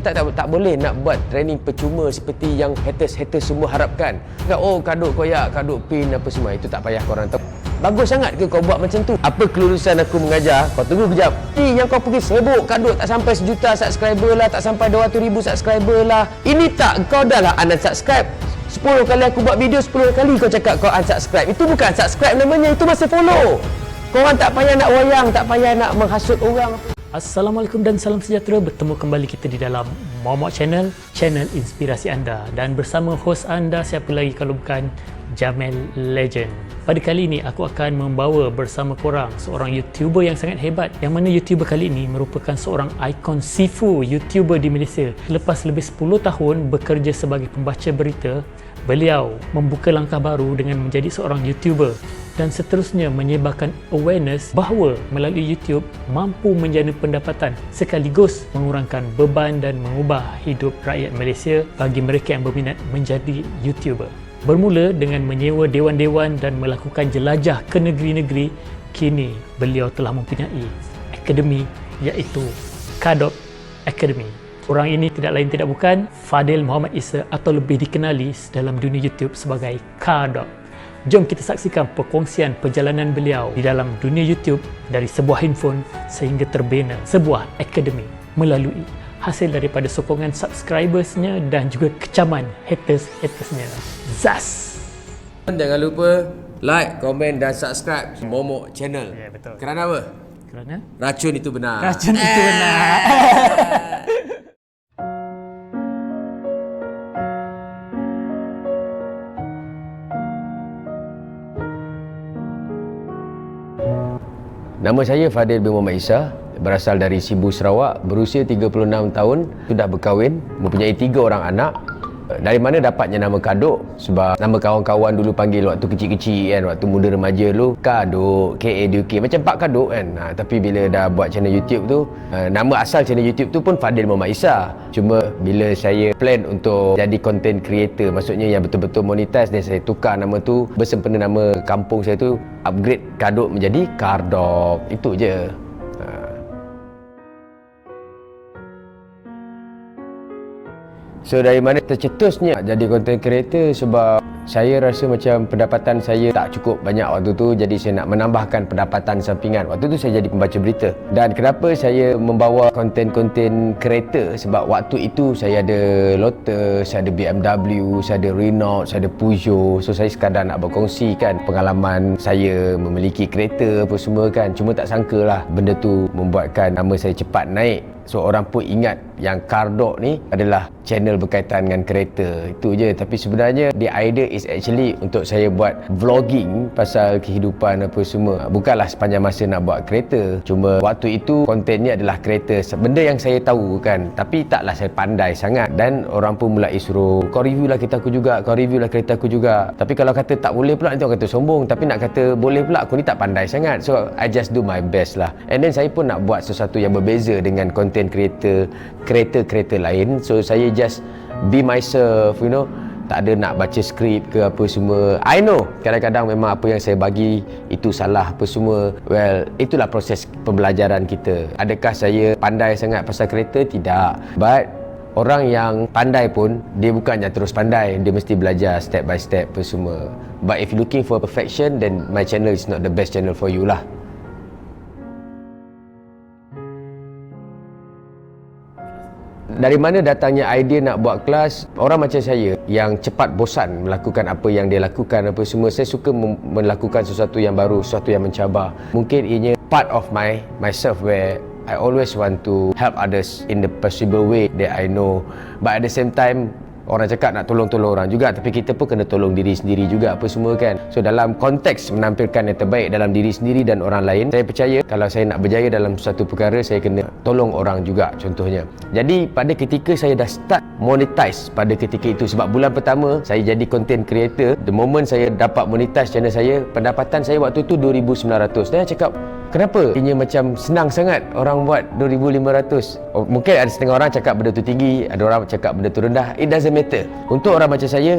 Tak boleh nak buat training percuma seperti yang haters semua harapkan. Oh, kaduk koyak, kaduk pin apa semua, itu tak payah korang tahu. Bagus sangat ke kau buat macam tu? Apa kelulusan aku mengajar? Kau tunggu kejap. Yang kau pergi sibuk kaduk tak sampai 1 juta subscriber lah, tak sampai 200,000 subscriber lah. Ini tak, kau dah lah unsubscribe. 10 kali aku buat video, 10 kali kau cakap kau unsubscribe. Itu bukan subscribe namanya, itu masih follow. Korang tak payah nak wayang, tak payah nak menghasut orang. Assalamualaikum dan salam sejahtera. Bertemu kembali kita di dalam Momok Channel, channel inspirasi anda. Dan bersama host anda, siapa lagi kalau bukan Jamel Legend. Pada kali ini aku akan membawa bersama korang seorang YouTuber yang sangat hebat. Yang mana YouTuber kali ini merupakan seorang ikon Sifu YouTuber di Malaysia. Lepas lebih 10 tahun bekerja sebagai pembaca berita, beliau membuka langkah baru dengan menjadi seorang YouTuber dan seterusnya menyebarkan awareness bahawa melalui YouTube mampu menjana pendapatan sekaligus mengurangkan beban dan mengubah hidup rakyat Malaysia bagi mereka yang berminat menjadi YouTuber. Bermula dengan menyewa dewan-dewan dan melakukan jelajah ke negeri-negeri, kini beliau telah mempunyai akademi iaitu Kadok Academy. Orang ini tidak lain tidak bukan Fadil Muhammad Isa atau lebih dikenali dalam dunia YouTube sebagai Kadok. Jom kita saksikan perkongsian perjalanan beliau di dalam dunia YouTube dari sebuah handphone sehingga terbina sebuah akademi melalui hasil daripada sokongan subscribersnya dan juga kecaman hatersnya. Zas! Jangan lupa like, komen dan subscribe Momok Channel. Ya, betul. Kerana apa? Kerana racun itu benar. racun itu benar. Nama saya Fadil bin Muhammad Isa, berasal dari Sibu, Sarawak, berusia 36 tahun, sudah berkahwin, mempunyai 3 orang anak. Dari mana dapatnya nama Kaduk? Sebab nama kawan-kawan dulu panggil waktu kecil-kecil kan, waktu muda remaja dulu, Kaduk, KADUK, macam Pak Kaduk kan. Tapi bila dah buat channel YouTube tu, nama asal channel YouTube tu pun Fadil Muhammad Isa. Cuma bila saya plan untuk jadi content creator, maksudnya yang betul-betul monetize, dan saya tukar nama tu bersempena nama kampung saya tu, upgrade Kaduk menjadi Kardok. Itu je. So dari mana tercetusnya jadi content creator? Sebab saya rasa macam pendapatan saya tak cukup banyak waktu tu, jadi saya nak menambahkan pendapatan sampingan. Waktu tu saya jadi pembaca berita. Dan kenapa saya membawa konten-konten creator? Sebab waktu itu saya ada Lotus, saya ada BMW, saya ada Renault, saya ada Peugeot. So saya sekadar nak berkongsikan pengalaman saya memiliki kereta apa semua kan. Cuma tak sangka lah benda tu membuatkan nama saya cepat naik. So orang pun ingat yang Kardok ni adalah channel berkaitan dengan kereta. Itu je. Tapi sebenarnya the idea is actually untuk saya buat vlogging pasal kehidupan apa semua. Bukanlah sepanjang masa nak buat kereta. Cuma waktu itu konten ni adalah kereta. Benda yang saya tahu kan. Tapi taklah saya pandai sangat. Dan orang pun mulai suruh, kau review lah kereta aku juga, kau review lah kereta aku juga. Tapi kalau kata tak boleh pula, nanti orang kata sombong. Tapi nak kata boleh pula, aku ni tak pandai sangat. So I just do my best lah. And then saya pun nak buat sesuatu yang berbeza dengan content creator kereta-kereta lain. So saya just be myself, you know. Tak ada nak baca skrip ke apa semua. I know kadang-kadang memang apa yang saya bagi itu salah apa semua. Well, itulah proses pembelajaran kita. Adakah saya pandai sangat pasal kereta? Tidak. But orang yang pandai pun dia bukannya terus pandai, dia mesti belajar step by step apa semua. But if you looking for perfection, then my channel is not the best channel for you lah. Dari mana datangnya idea nak buat kelas? Orang macam saya yang cepat bosan melakukan apa yang dia lakukan apa semua. Saya suka melakukan sesuatu yang baru, sesuatu yang mencabar. Mungkin ianya part of myself where I always want to help others in the possible way that I know. But at the same time, orang cakap nak tolong-tolong orang juga, tapi kita pun kena tolong diri sendiri juga apa semua kan. So dalam konteks menampilkan yang terbaik dalam diri sendiri dan orang lain, saya percaya kalau saya nak berjaya dalam satu perkara, saya kena tolong orang juga contohnya. Jadi pada ketika saya dah start monetize pada ketika itu, sebab bulan pertama saya jadi content creator, the moment saya dapat monetize channel saya, pendapatan saya waktu tu 2,900. Dan saya cakap, kenapa? Ini macam senang sangat orang buat 2,500. Mungkin ada setengah orang cakap benda tu tinggi, ada orang cakap benda tu rendah. It doesn't matter. Untuk orang macam saya,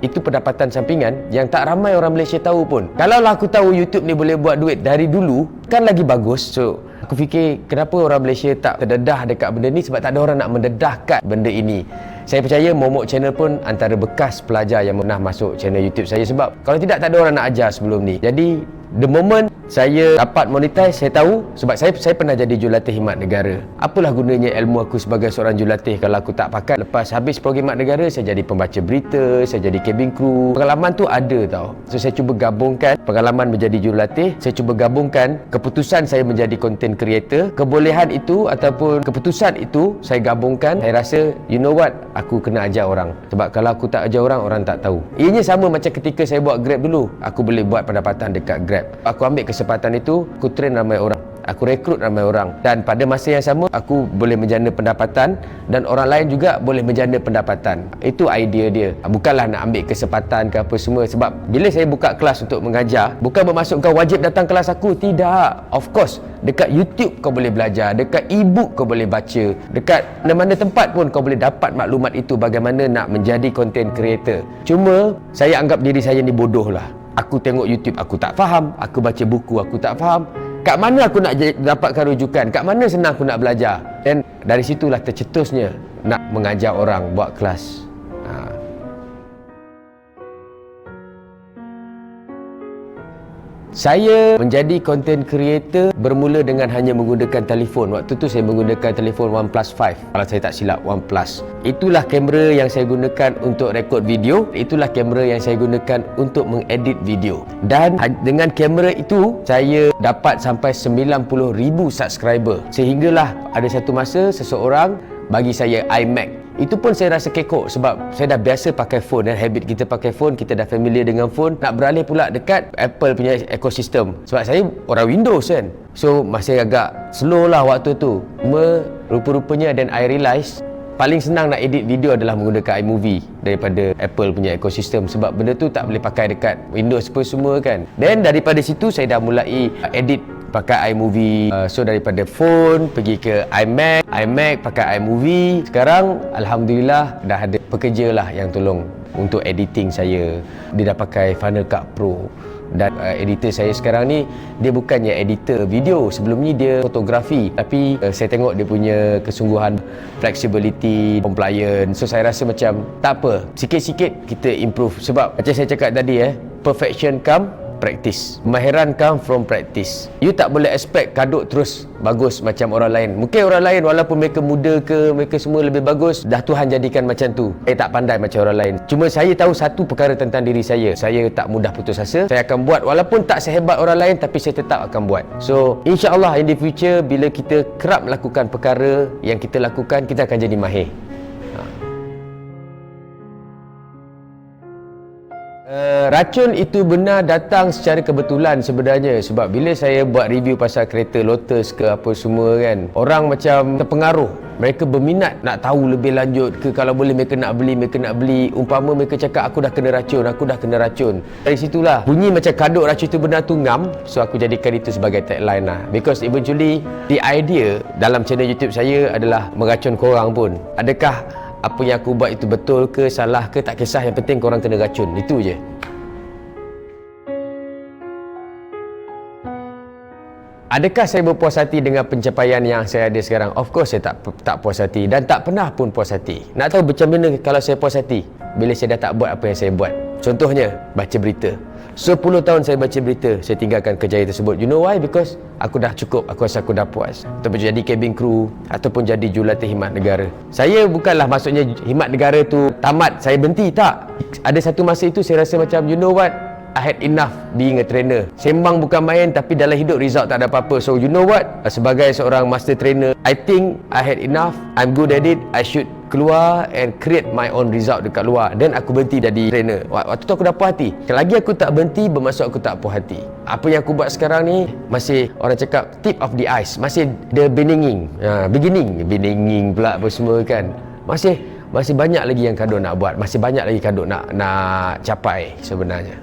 itu pendapatan sampingan yang tak ramai orang Malaysia tahu pun. Kalau lah aku tahu YouTube ni boleh buat duit dari dulu, kan lagi bagus. So Aku fikir kenapa orang Malaysia tak terdedah dekat benda ni, sebab tak ada orang nak mendedahkan benda ini. Saya percaya Momok Channel pun antara bekas pelajar yang pernah masuk channel YouTube saya, sebab kalau tidak tak ada orang nak ajar sebelum ni. Jadi the moment saya dapat monetize, saya tahu sebab saya pernah jadi jurulatih khidmat negara. Apalah gunanya ilmu aku sebagai seorang jurulatih kalau aku tak pakai. Lepas habis program khidmat negara, saya jadi pembaca berita, saya jadi cabin crew. Pengalaman tu ada tau. So saya cuba gabungkan pengalaman menjadi jurulatih, saya cuba gabungkan keputusan saya menjadi content creator, kebolehan itu ataupun keputusan itu saya gabungkan. Saya rasa you know what, aku kena ajar orang. Sebab kalau aku tak ajar orang, orang tak tahu. Ianya sama macam ketika saya buat Grab dulu. Aku boleh buat pendapatan dekat Grab. Aku ambil kesempatan itu, aku train ramai orang, aku rekrut ramai orang, dan pada masa yang sama aku boleh menjana pendapatan dan orang lain juga boleh menjana pendapatan. Itu idea dia. Bukanlah nak ambil kesempatan ke apa semua. Sebab bila saya buka kelas untuk mengajar, bukan bermaksud kau wajib datang kelas aku. Tidak. Of course, dekat YouTube kau boleh belajar, dekat e-book kau boleh baca, dekat mana-mana tempat pun kau boleh dapat maklumat itu bagaimana nak menjadi content creator. Cuma saya anggap diri saya ni bodoh lah. Aku tengok YouTube, aku tak faham. Aku baca buku, aku tak faham. Kat mana aku nak dapatkan rujukan? Kat mana senang aku nak belajar? Dan dari situlah tercetusnya nak mengajar orang buat kelas. Saya menjadi content creator bermula dengan hanya menggunakan telefon. Waktu tu saya menggunakan telefon OnePlus 5. Kalau saya tak silap, OnePlus. Itulah kamera yang saya gunakan untuk rekod video. Itulah kamera yang saya gunakan untuk mengedit video. Dan dengan kamera itu, saya dapat sampai 90,000 subscriber. Sehinggalah ada satu masa seseorang bagi saya iMac. Itu pun saya rasa kekok sebab saya dah biasa pakai phone, dan habit kita pakai phone, kita dah familiar dengan phone. Nak beralih pula dekat Apple punya ekosistem sebab saya orang Windows kan. So masih agak slow lah waktu tu. Rupa-rupanya dan I realise paling senang nak edit video adalah menggunakan iMovie daripada Apple punya ekosistem, sebab benda tu tak boleh pakai dekat Windows pun semua kan. Dan daripada situ saya dah mulai edit pakai iMovie. So daripada phone pergi ke iMac pakai iMovie. Sekarang Alhamdulillah dah ada pekerja lah yang tolong untuk editing saya. Dia dah pakai Final Cut Pro. Dan editor saya sekarang ni, dia bukannya editor video. Sebelum ni dia fotografi. Tapi saya tengok dia punya kesungguhan, flexibility, compliance. So saya rasa macam tak apa, sikit-sikit kita improve. Sebab macam saya cakap tadi, perfection come practice. Kemahiran come from practice. You tak boleh expect kadut terus bagus macam orang lain. Mungkin orang lain walaupun mereka muda ke, mereka semua lebih bagus, dah Tuhan jadikan macam tu. Saya tak pandai macam orang lain. Cuma saya tahu satu perkara tentang diri saya. Saya tak mudah putus asa. Saya akan buat walaupun tak sehebat orang lain, tapi saya tetap akan buat. So insya-Allah in the future, bila kita kerap melakukan perkara yang kita lakukan, kita akan jadi mahir. Racun itu benar datang secara kebetulan sebenarnya. Sebab bila saya buat review pasal kereta Lotus ke apa semua kan, orang macam terpengaruh. Mereka berminat nak tahu lebih lanjut ke, kalau boleh mereka nak beli. Umpama mereka cakap aku dah kena racun. Dari situlah bunyi macam kadut racun itu benar tu ngam. So aku jadikan itu sebagai tagline lah. Because eventually the idea dalam channel YouTube saya adalah meracun korang pun. Adakah apa yang aku buat itu betul ke, salah ke, tak kisah, yang penting korang kena racun. Itu je. Adakah saya berpuas hati dengan pencapaian yang saya ada sekarang? Of course saya tak puas hati, dan tak pernah pun puas hati. Nak tahu macam mana kalau saya puas hati? Bila saya dah tak buat apa yang saya buat. Contohnya, baca berita. 10 tahun saya baca berita, saya tinggalkan kerjaya tersebut. You know why? Because aku dah cukup, aku rasa aku dah puas. Ataupun jadi cabin crew, ataupun jadi jurulatih khidmat negara. Saya bukanlah maksudnya khidmat negara tu tamat, saya berhenti, tak. Ada satu masa itu saya rasa macam, you know what, I had enough being a trainer. Sembang bukan main, tapi dalam hidup result tak ada apa-apa. So you know what, sebagai seorang master trainer, I think I had enough, I'm good at it, I should keluar and create my own result dekat luar. Dan aku berhenti jadi trainer. Waktu tu aku dah puas hati. Selagi aku tak berhenti, bermaksud aku tak puas hati. Apa yang aku buat sekarang ni masih, orang cakap tip of the ice, masih the beginning. Beginning pula apa semua kan. Masih banyak lagi yang Kado nak buat, masih banyak lagi Kado nak capai sebenarnya.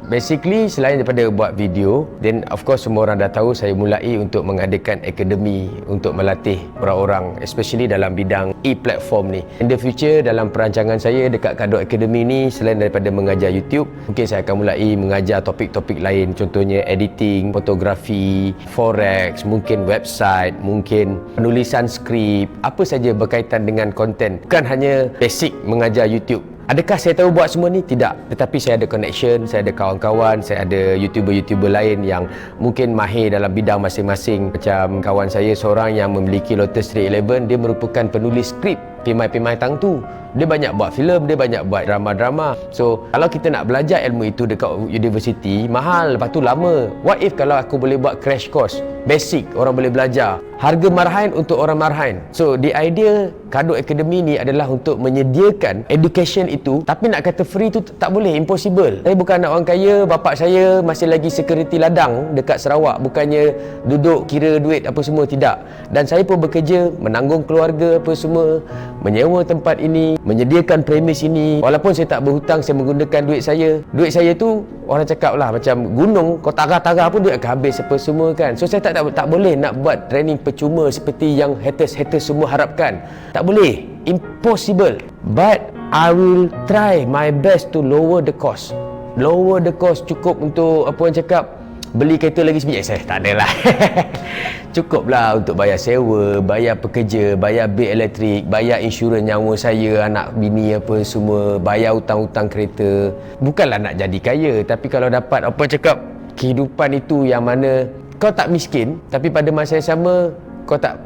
Basically, selain daripada buat video, then of course semua orang dah tahu saya mulai untuk mengadakan akademi untuk melatih orang-orang, especially dalam bidang e-platform ni. In the future, dalam perancangan saya dekat Kadok Academy ni, selain daripada mengajar YouTube, mungkin saya akan mulai mengajar topik-topik lain, contohnya editing, fotografi, forex, mungkin website, mungkin penulisan skrip, apa saja berkaitan dengan konten. Bukan hanya basic mengajar YouTube. Adakah saya tahu buat semua ni? Tidak. Tetapi saya ada connection, saya ada kawan-kawan, saya ada YouTuber-YouTuber lain yang mungkin mahir dalam bidang masing-masing. Macam kawan saya seorang yang memiliki Lotus 311, dia merupakan penulis skrip Pimai-Pimai Tang Tu. Dia banyak buat filem, dia banyak buat drama-drama. So, kalau kita nak belajar ilmu itu dekat universiti, mahal, lepas tu lama. What if kalau aku boleh buat crash course? Basic, orang boleh belajar. Harga marhain untuk orang marhain. So, the idea Kadok Academy ni adalah untuk menyediakan education itu, tapi nak kata free tu tak boleh, impossible. Saya bukan anak orang kaya, bapak saya masih lagi security ladang dekat Sarawak, bukannya duduk kira duit apa semua, tidak. Dan saya pun bekerja, menanggung keluarga apa semua, menyewa tempat ini, menyediakan premis ini. Walaupun saya tak berhutang, saya menggunakan duit saya. Duit saya tu, orang cakap lah, macam gunung, kau tarah-tarah pun duit akan habis apa semua kan. So, saya tak boleh nak buat training percuma seperti yang haters semua harapkan. Tak boleh, impossible. But I will try my best to lower the cost. Lower the cost cukup untuk apa orang cakap, beli kereta lagi sebiji. Saya tak ada lah. Cukup lah untuk bayar sewa, bayar pekerja, bayar bil elektrik, bayar insurans nyawa saya, anak bini apa semua, bayar hutang-hutang kereta. Bukanlah nak jadi kaya, tapi kalau dapat apa cakap, kehidupan itu yang mana kau tak miskin, tapi pada masa yang sama kau tak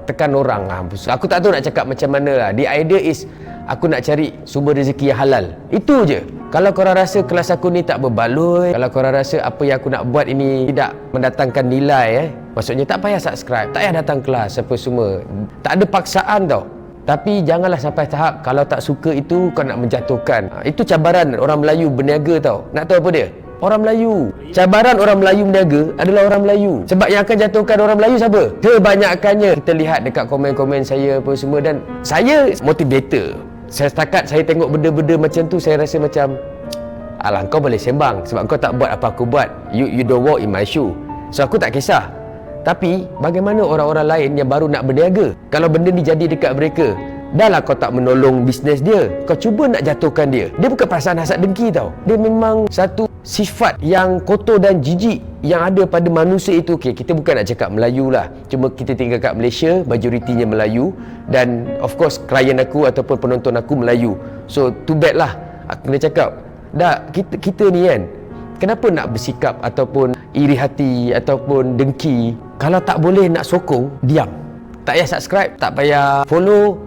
tekan orang. Aku tak tahu nak cakap macam mana lah. The idea is aku nak cari sumber rezeki yang halal. Itu je. Kalau korang rasa kelas aku ni tak berbaloi, kalau korang rasa apa yang aku nak buat ini tidak mendatangkan nilai, maksudnya tak payah subscribe, tak payah datang kelas apa semua. Tak ada paksaan tau. Tapi janganlah sampai tahap kalau tak suka itu kau nak menjatuhkan. Itu cabaran orang Melayu berniaga tau. Nak tahu apa dia? Orang Melayu. Cabaran orang Melayu berniaga adalah orang Melayu. Sebab yang akan jatuhkan orang Melayu siapa? Kebanyakannya. Kita lihat dekat komen-komen saya apa semua, dan saya motivator. Setakat saya tengok benda-benda macam tu, saya rasa macam, alah, kau boleh sembang sebab kau tak buat apa aku buat. You don't walk in my shoe. So aku tak kisah. Tapi bagaimana orang-orang lain yang baru nak berniaga? Kalau benda ni jadi dekat mereka, dah lah kau tak menolong bisnes dia, kau cuba nak jatuhkan dia. Dia bukan perasaan hasad dengki tau. Dia memang satu sifat yang kotor dan jijik yang ada pada manusia itu. Okay, kita bukan nak cakap Melayu lah, cuma kita tinggal kat Malaysia, majoritinya Melayu, dan of course klien aku ataupun penonton aku Melayu. So too bad lah, aku kena cakap, dah kita ni kan, kenapa nak bersikap ataupun iri hati ataupun dengki? Kalau tak boleh nak sokong, diam. Tak payah subscribe, tak payah follow,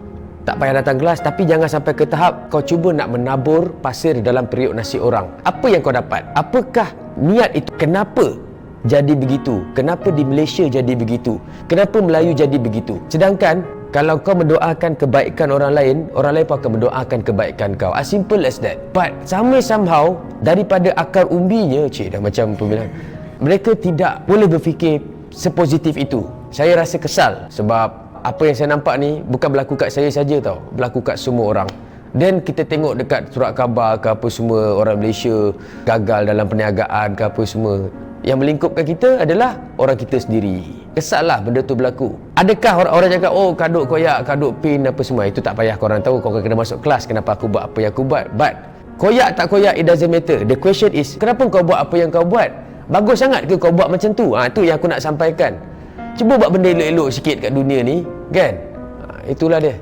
tak payah datang kelas, tapi jangan sampai ke tahap kau cuba nak menabur pasir dalam periuk nasi orang. Apa yang kau dapat? Apakah niat itu? Kenapa jadi begitu? Kenapa di Malaysia jadi begitu? Kenapa Melayu jadi begitu? Sedangkan kalau kau mendoakan kebaikan orang lain pun akan mendoakan kebaikan kau. As simple as that. But somehow daripada akar umbinya, dah macam pemilihan, mereka tidak boleh berfikir sepositif itu. Saya rasa kesal sebab apa yang saya nampak ni bukan berlaku kat saya saja tau, berlaku kat semua orang. Dan kita tengok dekat surat khabar ke apa semua, orang Malaysia gagal dalam perniagaan ke apa semua. Yang melingkupkan kita adalah orang kita sendiri. Kesal lah benda tu berlaku. Adakah orang cakap, oh kaduk koyak, kaduk pin apa semua, itu tak payah korang tahu, korang kena masuk kelas kenapa aku buat apa yang aku buat. But koyak tak koyak, it doesn't matter. The question is, kenapa kau buat apa yang kau buat? Bagus sangat ke kau buat macam tu? Itu yang aku nak sampaikan. Cuba buat benda elok-elok sikit kat dunia ni, kan? Itulah dia.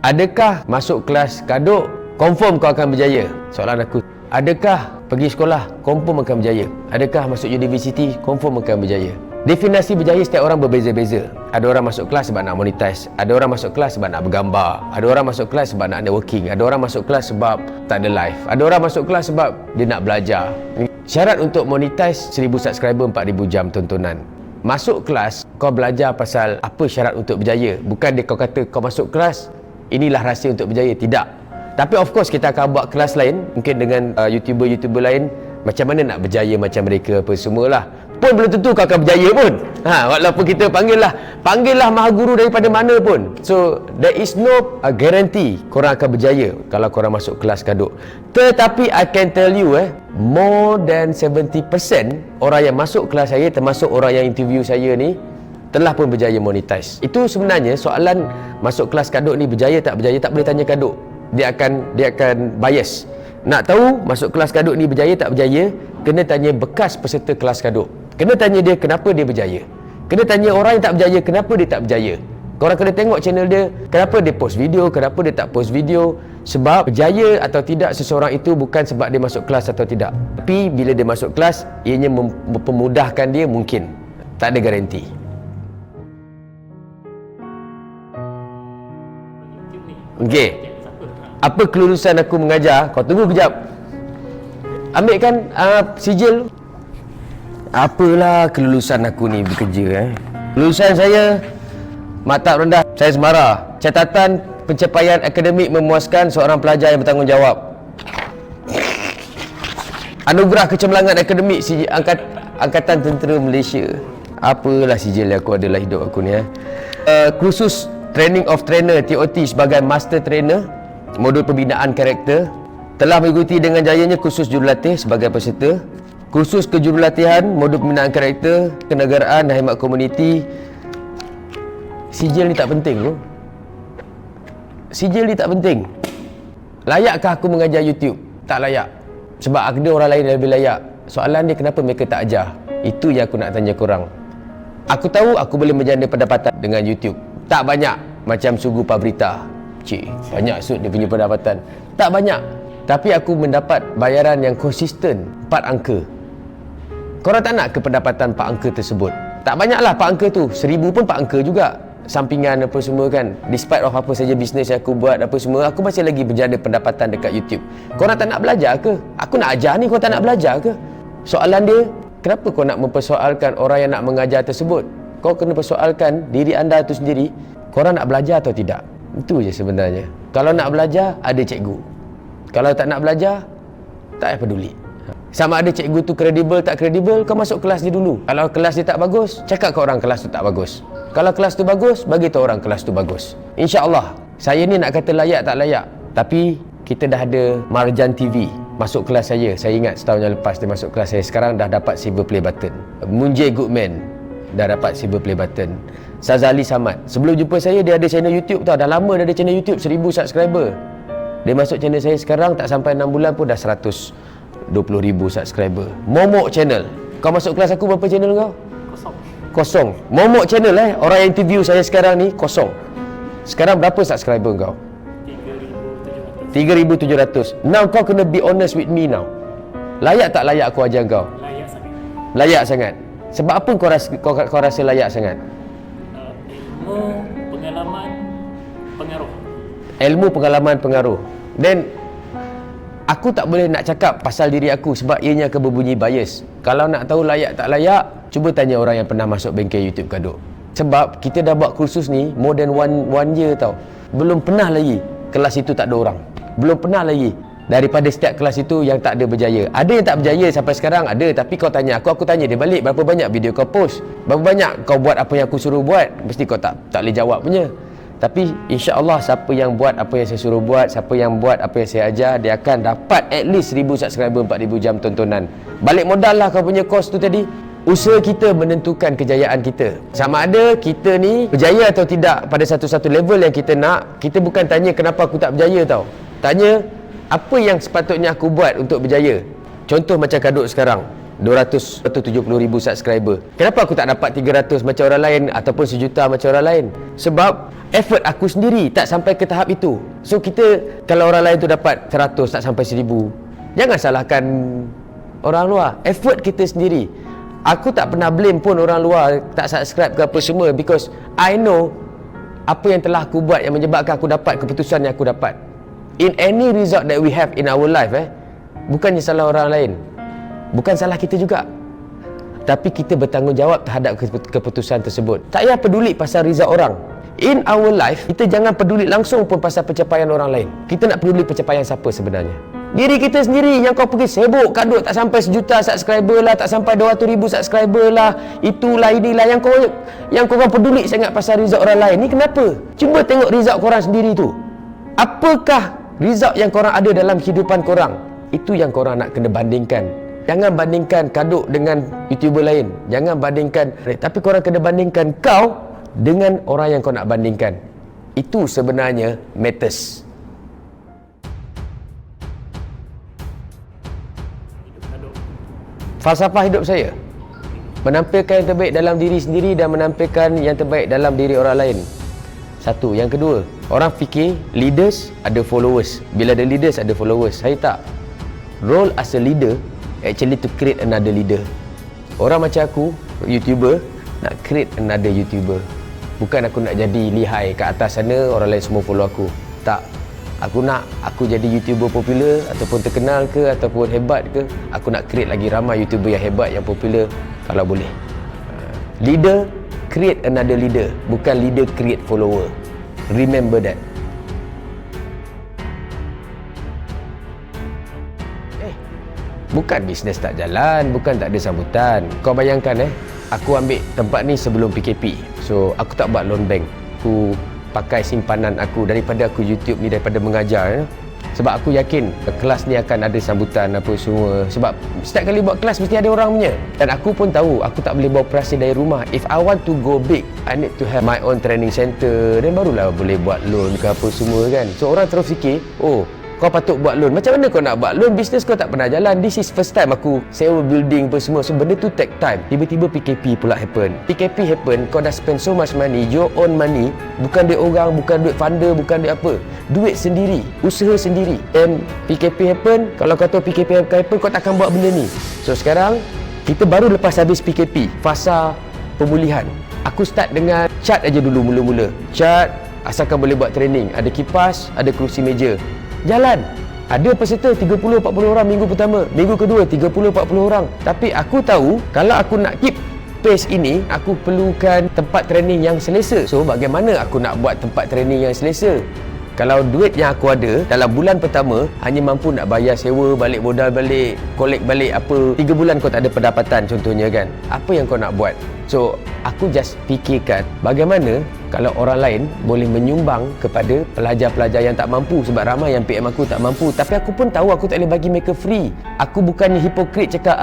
Adakah masuk kelas kaduk confirm kau akan berjaya? Soalan aku. Adakah pergi sekolah confirm akan berjaya? Adakah masuk universiti confirm akan berjaya? Definisi berjaya setiap orang berbeza-beza. Ada orang masuk kelas sebab nak monetize, ada orang masuk kelas sebab nak bergambar, ada orang masuk kelas sebab nak networking, ada orang masuk kelas sebab tak ada live, ada orang masuk kelas sebab dia nak belajar. Syarat untuk monetize 1000 subscriber, 4000 jam tontonan. Masuk kelas, kau belajar pasal apa syarat untuk berjaya. Bukan dia kau kata kau masuk kelas, inilah rahsia untuk berjaya. Tidak. Tapi of course kita akan buat kelas lain, mungkin dengan YouTuber-YouTuber lain, macam mana nak berjaya macam mereka apa semualah. pun belum tentu kau akan berjaya pun. Walaupun kita panggillah maha guru daripada mana pun. So there is no guarantee korang akan berjaya kalau korang masuk kelas kaduk. Tetapi I can tell you more than 70% orang yang masuk kelas saya, termasuk orang yang interview saya ni, telah pun berjaya monetize. Itu sebenarnya soalan masuk kelas kaduk ni berjaya tak boleh tanya kaduk. Dia akan bias. Nak tahu masuk kelas kaduk ni berjaya tak berjaya, kena tanya bekas peserta kelas kaduk. Kena tanya dia kenapa dia berjaya. Kena tanya orang yang tak berjaya kenapa dia tak berjaya. Korang kena tengok channel dia, kenapa dia post video, kenapa dia tak post video. Sebab berjaya atau tidak seseorang itu bukan sebab dia masuk kelas atau tidak, tapi bila dia masuk kelas, ianya mempermudahkan dia mungkin. Tak ada garanti. Okey. Apa kelulusan aku mengajar? Kau tunggu kejap. Ambil kan sijil. Apalah kelulusan aku ni bekerja Kelulusan saya Maktab rendah saya Semara. Catatan pencapaian akademik memuaskan seorang pelajar yang bertanggungjawab. Anugerah kecemerlangan akademik Angkatan Tentera Malaysia. Apalah sijil yang aku ada dalam hidup aku ni Kursus Training of Trainer TOT sebagai Master Trainer, modul pembinaan karakter. Telah mengikuti dengan jayanya kursus jurulatih sebagai peserta. Kursus kejurulatihan, modul pembinaan karakter, kenegaraan dan khidmat komuniti. Sijil ni tak penting bro. Sijil ni tak penting. Layakkah aku mengajar YouTube? Tak layak. Sebab ada orang lain yang lebih layak. Soalan dia kenapa mereka tak ajar? Itu yang aku nak tanya korang. Aku tahu aku boleh menjana pendapatan dengan YouTube. Tak banyak macam Sugu Pabrita. Banyak sud dia punya pendapatan. Tak banyak. Tapi aku mendapat bayaran yang konsisten 4 angka. Korang tak nak ke pendapatan 4 angka tersebut? Tak banyaklah 4 angka tu. 1000 pun 4 angka juga. Sampingan apa semua kan. Despite of apa saja bisnes yang aku buat apa semua, aku masih lagi berjana pendapatan dekat YouTube. Korang tak nak belajar ke? Aku nak ajar ni, korang tak nak belajar ke? Soalan dia, kenapa kau nak mempersoalkan orang yang nak mengajar tersebut? Kau kena persoalkan diri anda tu sendiri. Korang nak belajar atau tidak? Itu je sebenarnya. Kalau nak belajar, ada cikgu. Kalau tak nak belajar, tak payah peduli. Sama ada cikgu tu kredibel tak kredibel, kau masuk kelas dia dulu. Kalau kelas dia tak bagus, cakap ke orang kelas tu tak bagus. Kalau kelas tu bagus, bagi tahu orang kelas tu bagus. InsyaAllah, saya ni nak kata layak tak layak, tapi kita dah ada Marjan TV masuk kelas saya. Saya ingat setahun yang lepas dia masuk kelas saya. Sekarang dah dapat silver play button. Munjay Goodman dah dapat silver play button. Sazali Samad, sebelum jumpa saya dia ada channel YouTube tau. Dah lama dia ada channel YouTube, 1000 subscriber. Dia masuk channel saya sekarang, tak sampai 6 bulan pun dah 120,000 subscriber. Momok channel. Kau masuk kelas aku berapa channel kau? Kosong. Momok channel orang yang interview saya sekarang ni kosong. Sekarang berapa subscriber kau? 3,700. Now kau kena be honest with me now. Layak tak layak aku ajar kau? Layak sangat. Layak sangat. Sebab apa kau rasa layak sangat? Ilmu, pengalaman, pengaruh. Ilmu, pengalaman, pengaruh. Dan aku tak boleh nak cakap pasal diri aku sebab ianya akan berbunyi bias. Kalau nak tahu layak tak layak, cuba tanya orang yang pernah masuk bengkel YouTube kaduk. Sebab kita dah buat kursus ni more than one year tau. Belum pernah lagi kelas itu tak ada orang. Belum pernah lagi daripada setiap kelas itu yang tak ada berjaya. Ada yang tak berjaya sampai sekarang ada, tapi kau tanya aku tanya dia balik, berapa banyak video kau post? Berapa banyak kau buat apa yang aku suruh buat? Mesti kau tak boleh jawab punya. Tapi insya-Allah siapa yang buat apa yang saya suruh buat, siapa yang buat apa yang saya ajar, dia akan dapat at least 1000 subscriber, 4000 jam tontonan. Balik modal lah kau punya kos tu tadi. Usaha kita menentukan kejayaan kita. Sama ada kita ni berjaya atau tidak pada satu-satu level yang kita nak. Kita bukan tanya kenapa aku tak berjaya tau. Tanya apa yang sepatutnya aku buat untuk berjaya. Contoh macam kaduk sekarang 270,000 subscriber. Kenapa aku tak dapat 300 macam orang lain ataupun 1 juta macam orang lain? Sebab effort aku sendiri tak sampai ke tahap itu. So kita, kalau orang lain tu dapat 100 tak sampai 1000, jangan salahkan orang luar. Effort kita sendiri. Aku tak pernah blame pun orang luar tak subscribe ke apa semua, because I know apa yang telah aku buat yang menyebabkan aku dapat keputusan yang aku dapat. In any result that we have in our life, bukannya salah orang lain, bukan salah kita juga, tapi kita bertanggungjawab terhadap keputusan tersebut. Tak payah peduli pasal result orang. In our life, kita jangan peduli langsung pun pasal pencapaian orang lain. Kita nak peduli pencapaian siapa sebenarnya. Diri kita sendiri yang kau pergi sibuk kadut tak sampai 1 juta subscriber lah, tak sampai 200,000 subscriber lah, itulah inilah yang korang peduli sangat pasal result orang lain. Ni kenapa? Cuba tengok result korang sendiri tu. Apakah result yang korang ada dalam kehidupan korang? Itu yang korang nak kena bandingkan. Jangan bandingkan kadut dengan YouTuber lain. Jangan bandingkan, tapi korang kena bandingkan kau dengan orang yang kau nak bandingkan. Itu sebenarnya matters. Falsafah hidup saya, menampilkan yang terbaik dalam diri sendiri dan menampilkan yang terbaik dalam diri orang lain. Satu. Yang kedua, orang fikir leaders ada followers. Bila ada leaders ada followers. Saya tak. Role as a leader actually to create another leader. Orang macam aku, YouTuber, nak create another YouTuber. Bukan aku nak jadi lihai kat atas sana, orang lain semua follow aku. Tak. Aku jadi YouTuber popular ataupun terkenal ke ataupun hebat ke, aku nak create lagi ramai YouTuber yang hebat, yang popular kalau boleh. Leader create another leader, bukan leader create follower. Remember that. Bukan bisnes tak jalan, bukan tak ada sambutan. Kau bayangkan aku ambil tempat ni sebelum PKP. So aku tak buat loan bank. Aku pakai simpanan aku daripada aku YouTube ni, daripada mengajar. Sebab aku yakin kelas ni akan ada sambutan apa semua. Sebab setiap kali buat kelas mesti ada orang punya. Dan aku pun tahu aku tak boleh beroperasi dari rumah. If I want to go big, I need to have my own training center. Dan barulah boleh buat loan ke apa semua kan. So orang terus fikir, oh kau patut buat loan. Macam mana kau nak buat loan? Bisnes kau tak pernah jalan. This is first time aku sewa building apa semua. So benda tu take time. Tiba-tiba PKP pula happen. PKP happen, kau dah spend so much money, your own money. Bukan duit orang, bukan duit funder, bukan duit apa. Duit sendiri, usaha sendiri. And PKP happen, kalau kau tahu PKP happen, kau takkan buat benda ni. So sekarang, kita baru lepas habis PKP, fasa pemulihan. Aku start dengan cat aja dulu mula-mula. Cat, asalkan boleh buat training. Ada kipas, ada kerusi meja. Jalan. Ada peserta 30-40 orang minggu pertama. Minggu kedua 30-40 orang. Tapi aku tahu kalau aku nak keep pace ini, aku perlukan tempat training yang selesa. So bagaimana aku nak buat tempat training yang selesa? Kalau duit yang aku ada dalam bulan pertama hanya mampu nak bayar sewa, balik modal balik, collect balik apa, 3 bulan kau tak ada pendapatan contohnya kan. Apa yang kau nak buat? So aku just fikirkan bagaimana kalau orang lain boleh menyumbang kepada pelajar-pelajar yang tak mampu. Sebab ramai yang PM aku tak mampu. Tapi aku pun tahu aku tak boleh bagi mereka free. Aku bukannya hipokrit cakap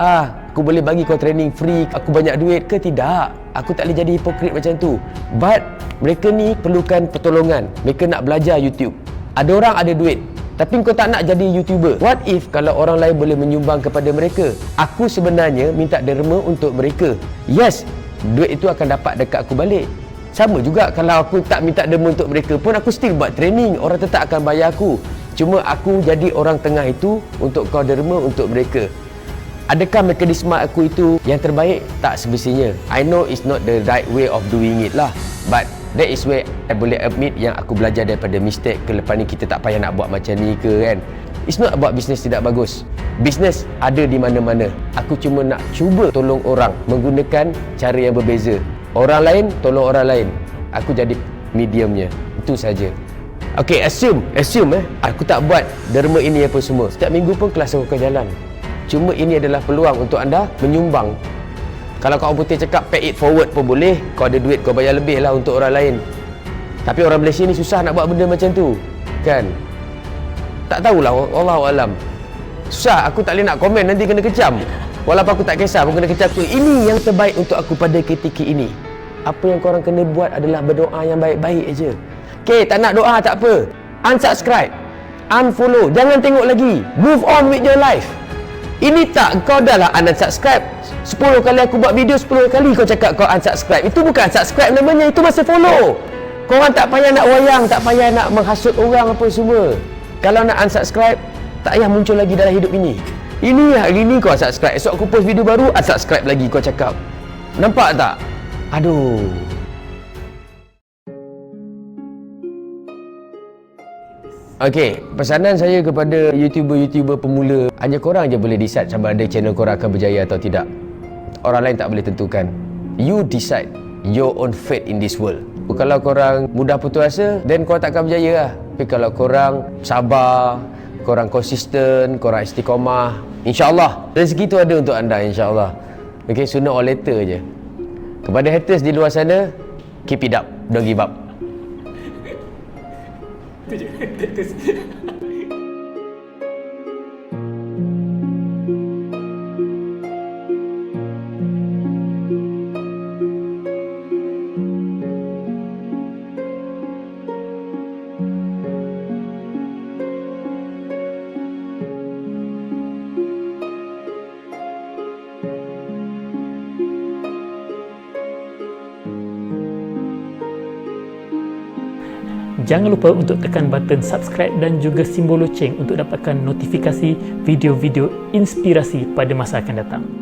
aku boleh bagi kau training free, aku banyak duit ke, tidak. Aku tak boleh jadi hipokrit macam tu. But mereka ni perlukan pertolongan. Mereka nak belajar YouTube. Ada orang ada duit, tapi kau tak nak jadi YouTuber. What if kalau orang lain boleh menyumbang kepada mereka? Aku sebenarnya minta derma untuk mereka. Yes, duit itu akan dapat dekat aku balik. Sama juga kalau aku tak minta derma untuk mereka pun, aku still buat training. Orang tetap akan bayar aku. Cuma aku jadi orang tengah itu untuk kau derma untuk mereka. Adakah mekanisme aku itu yang terbaik? Tak semestinya. I know it's not the right way of doing it lah. But that is where I boleh admit yang aku belajar daripada mistake. Ke lepas ni kita tak payah nak buat macam ni ke kan. It's not about business tidak bagus. Business ada di mana-mana. Aku cuma nak cuba tolong orang menggunakan cara yang berbeza. Orang lain tolong orang lain. Aku jadi mediumnya. Itu saja. Okay, assume aku tak buat derma ini apa semua. Setiap minggu pun kelas aku akan jalan. Cuma ini adalah peluang untuk anda menyumbang. Kalau kau putih cakap pay it forward pun boleh. Kau ada duit, kau bayar lebih lah untuk orang lain. Tapi orang Malaysia ni susah nak buat benda macam tu kan. Tak tahulah, Wallahualam. Susah, aku tak boleh nak komen, nanti kena kecam. Walaupun aku tak kisah, aku kena kecam tu. Ini yang terbaik untuk aku pada ketika ini. Apa yang korang kena buat adalah berdoa yang baik-baik aja. Okay, tak nak doa tak apa. Unsubscribe, unfollow, jangan tengok lagi. Move on with your life. Ini tak, kau dah lah unsubscribe 10 kali aku buat video, 10 kali kau cakap kau unsubscribe. Itu bukan unsubscribe namanya, itu masih follow. Korang tak payah nak wayang, tak payah nak menghasut orang apa semua. Kalau nak unsubscribe, tak payah muncul lagi dalam hidup ini. Ini hari ni kau unsubscribe, esok aku post video baru, unsubscribe lagi kau cakap. Nampak tak? Aduh. Okey, pesanan saya kepada YouTuber-YouTuber pemula, hanya korang je boleh decide sama ada channel korang akan berjaya atau tidak. Orang lain tak boleh tentukan. You decide your own fate in this world. Kalau korang mudah putus asa, then korang tak akan berjaya lah. Tapi kalau korang sabar, korang konsisten, korang istiqamah, insyaAllah rezeki tu ada untuk anda, insyaAllah. Okay, sooner or later je. Kepada haters di luar sana, keep it up, don't give up. Jangan lupa untuk tekan button subscribe dan juga simbol loceng untuk dapatkan notifikasi video-video inspirasi pada masa akan datang.